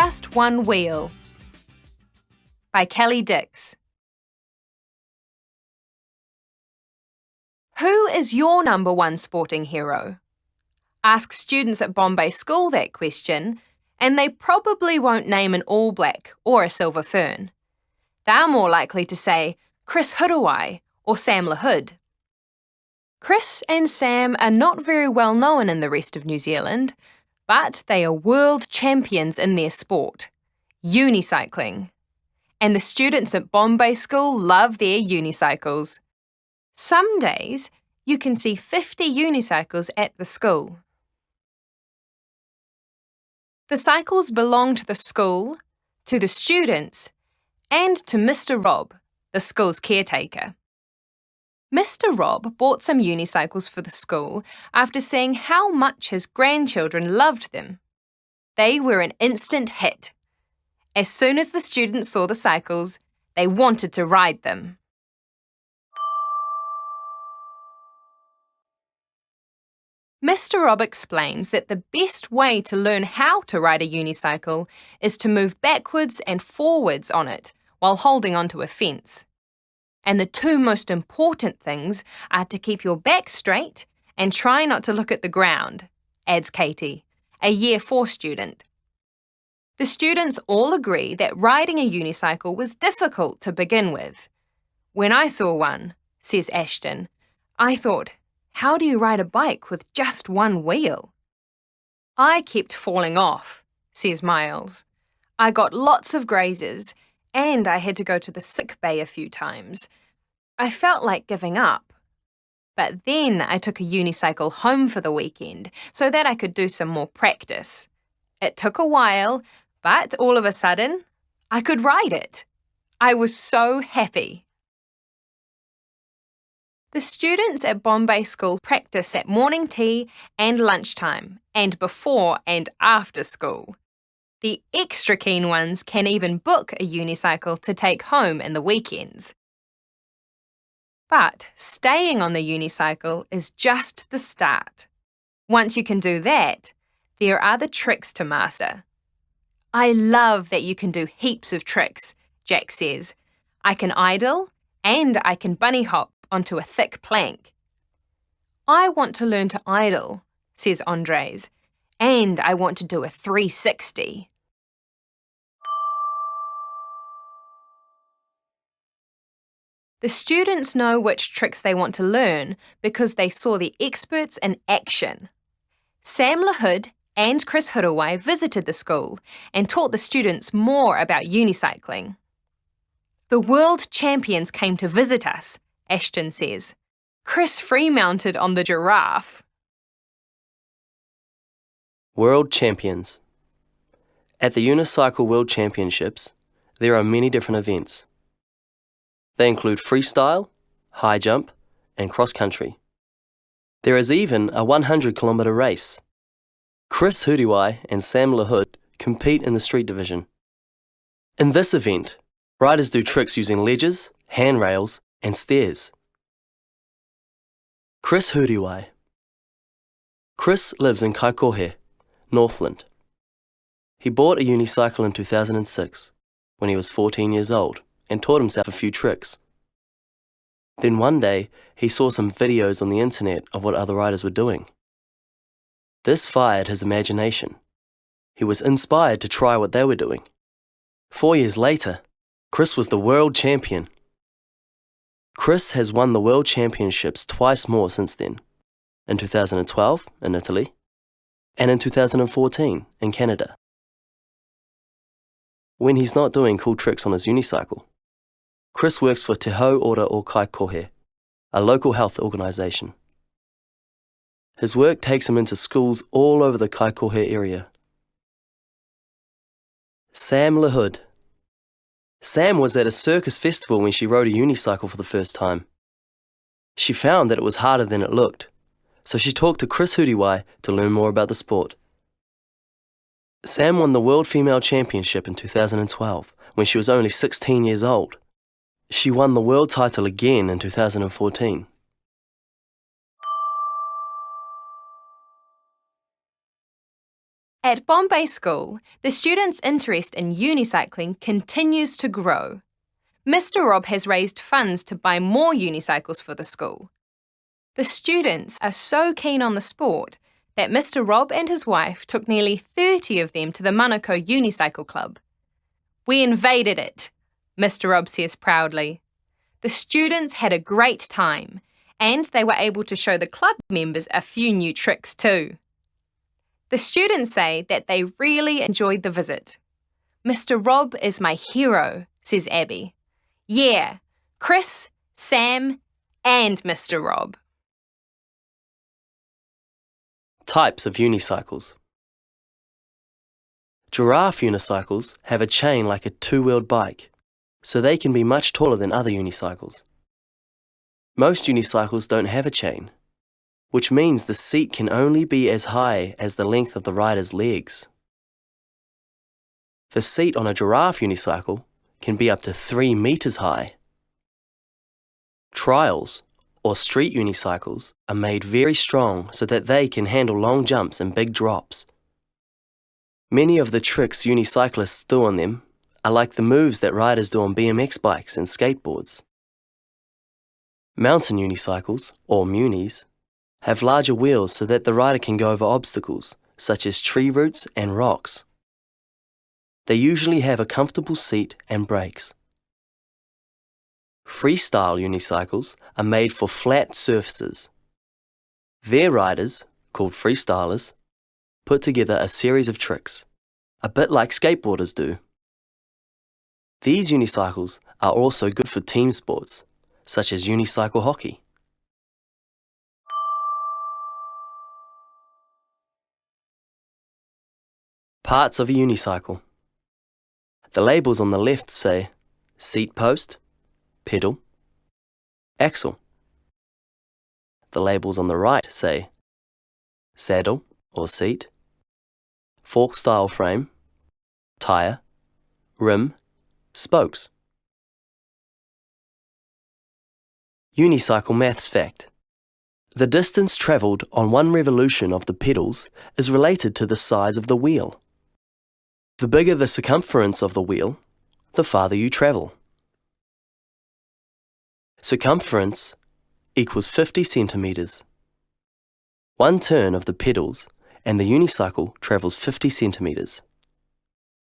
Just One Wheel by Kelly Dix. Who is your number one sporting hero? Ask students at Bombay School that question, and they probably won't name an All Black or a Silver Fern. They're more likely to say Chris Huruwai or Sam LaHood. Chris and Sam are not very well known in the rest of New Zealand, but they are world champions in their sport, unicycling. And the students at Bombay School love their unicycles. Some days, you can see 50 unicycles at the school. The cycles belong to the school, to the students, and to Mr. Rob, the school's caretaker. Mr. Rob bought some unicycles for the school after seeing how much his grandchildren loved them. They were an instant hit. As soon as the students saw the cycles, they wanted to ride them. Mr. Rob explains that the best way to learn how to ride a unicycle is to move backwards and forwards on it while holding onto a fence. And the two most important things are to keep your back straight and try not to look at the ground, adds Katie, a Year 4 student. The students all agree that riding a unicycle was difficult to begin with. When I saw one, says Ashton, I thought, how do you ride a bike with just one wheel? I kept falling off, says Miles. I got lots of grazes and I had to go to the sick bay a few times. I felt like giving up. But then I took a unicycle home for the weekend so that I could do some more practice. It took a while, but all of a sudden, I could ride it. I was so happy. The students at Bombay School practice at morning tea and lunchtime, and before and after school. The extra keen ones can even book a unicycle to take home in the weekends. But staying on the unicycle is just the start. Once you can do that, there are the tricks to master. I love that you can do heaps of tricks, Jack says. I can idle and I can bunny hop onto a thick plank. I want to learn to idle, says Andres, and I want to do a 360. The students know which tricks they want to learn because they saw the experts in action. Sam LaHood and Chris Huruwai visited the school and taught the students more about unicycling. The world champions came to visit us, Ashton says. Chris free-mounted on the giraffe. World Champions. At the Unicycle World Championships, there are many different events. They include freestyle, high jump, and cross-country. There is even a 100-kilometre race. Chris Huruwai and Sam LaHood compete in the street division. In this event, riders do tricks using ledges, handrails, and stairs. Chris Huruwai. Chris lives in Kaikohe, Northland. He bought a unicycle in 2006 when he was 14 years old and taught himself a few tricks. Then one day, he saw some videos on the internet of what other riders were doing. This fired his imagination. He was inspired to try what they were doing. 4 years later, Chris was the world champion. Chris has won the World Championships twice more since then, in 2012 in Italy, and in 2014 in Canada. When he's not doing cool tricks on his unicycle, Chris works for Te Hau Ora o Kaikohe, a local health organisation. His work takes him into schools all over the Kaikohe area. Sam LaHood. Sam was at a circus festival when she rode a unicycle for the first time. She found that it was harder than it looked, so she talked to Chris Huruwai to learn more about the sport. Sam won the World Female Championship in 2012 when she was only 16 years old. She won the world title again in 2014. At Bombay School, the students' interest in unicycling continues to grow. Mr. Rob has raised funds to buy more unicycles for the school. The students are so keen on the sport that Mr. Rob and his wife took nearly 30 of them to the Manukau Unicycle Club. "We invaded it," Mr. Rob says proudly. The students had a great time, and they were able to show the club members a few new tricks too. The students say that they really enjoyed the visit. "Mr. Rob is my hero," says Abby. "Yeah, Chris, Sam, and Mr. Rob." Types of unicycles. Giraffe unicycles have a chain like a two-wheeled bike, so they can be much taller than other unicycles. Most unicycles don't have a chain, which means the seat can only be as high as the length of the rider's legs. The seat on a giraffe unicycle can be up to 3 meters high. Trials, or street unicycles, are made very strong so that they can handle long jumps and big drops. Many of the tricks unicyclists do on them are like the moves that riders do on BMX bikes and skateboards. Mountain unicycles, or munis, have larger wheels so that the rider can go over obstacles, such as tree roots and rocks. They usually have a comfortable seat and brakes. Freestyle unicycles are made for flat surfaces. Their riders, called freestylers, put together a series of tricks, a bit like skateboarders do. These unicycles are also good for team sports, such as unicycle hockey. Parts of a unicycle. The labels on the left say seat post, pedal, axle. The labels on the right say saddle or seat, fork style frame, tyre, rim, spokes. Unicycle maths fact. The distance travelled on one revolution of the pedals is related to the size of the wheel. The bigger the circumference of the wheel, the farther you travel. Circumference equals 50 centimetres. One turn of the pedals and the unicycle travels 50 centimetres.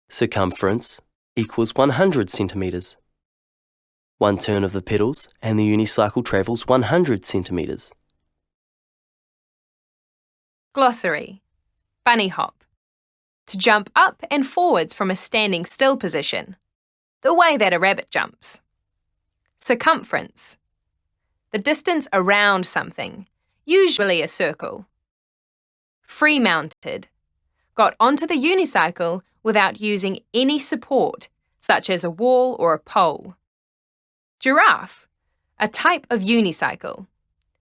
Circumference equals 100 centimetres. One turn of the pedals and the unicycle travels 100 centimetres. Glossary. Bunny hop. To jump up and forwards from a standing still position, the way that a rabbit jumps. Circumference. The distance around something, usually a circle. Free-mounted. Got onto the unicycle without using any support, such as a wall or a pole. Giraffe. A type of unicycle.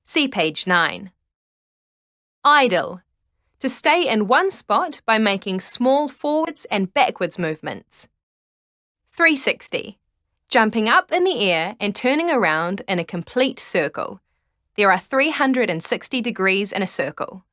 See page 9. Idle. To stay in one spot by making small forwards and backwards movements. 360. Jumping up in the air and turning around in a complete circle. There are 360 degrees in a circle.